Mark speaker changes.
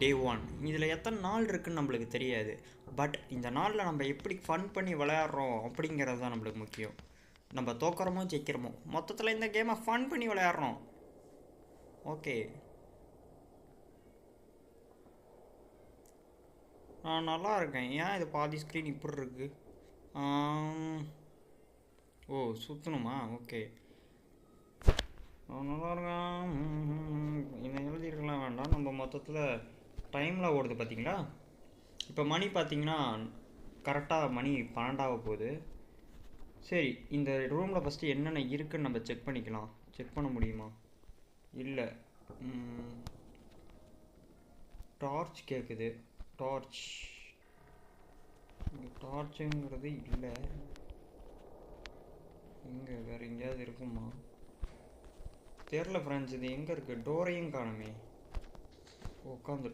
Speaker 1: டே 1. இதில் எத்தனை நாள் இருக்குன்னு நம்மளுக்கு தெரியாது. பட் இந்த நாளில் நம்ம எப்படி ஃபன் பண்ணி விளையாடுறோம் அப்படிங்கிறது தான் நம்மளுக்கு முக்கியம். நம்ம தோக்குறோமோ ஜெயிக்கிறோமோ, மொத்தத்தில் இந்த கேமை ஃபன் பண்ணி விளையாடுறோம். ஓகே, நான் நல்லா இருக்கேன். ஏன் இது பாதி ஸ்க்ரீன் இப்படி இருக்கு? ஓ, சுற்றணுமா? ஓகே, நல்லா இருக்கேன். இன்னும் எழுதிருக்கலாம் வேண்டாம். நம்ம மொத்தத்தில் டைமில் ஓடுது பார்த்தீங்களா? இப்போ மணி பார்த்தீங்கன்னா கரெக்டாக மணி 12 போகுது. சரி, இந்த ரூமில் ஃபஸ்ட்டு என்னென்ன இருக்குன்னு நம்ம செக் பண்ணிக்கலாம். செக் பண்ண முடியுமா? இல்லை. டார்ச் கேட்குது. டார்ச்சுங்கிறது இல்லை. இங்கே வேறு எங்கேயாவது இருக்குமா? தெரில ஃப்ரெண்ட்ஸ், இது எங்கே இருக்குது? டோரையும் காணுமே. உட்காந்துட்டு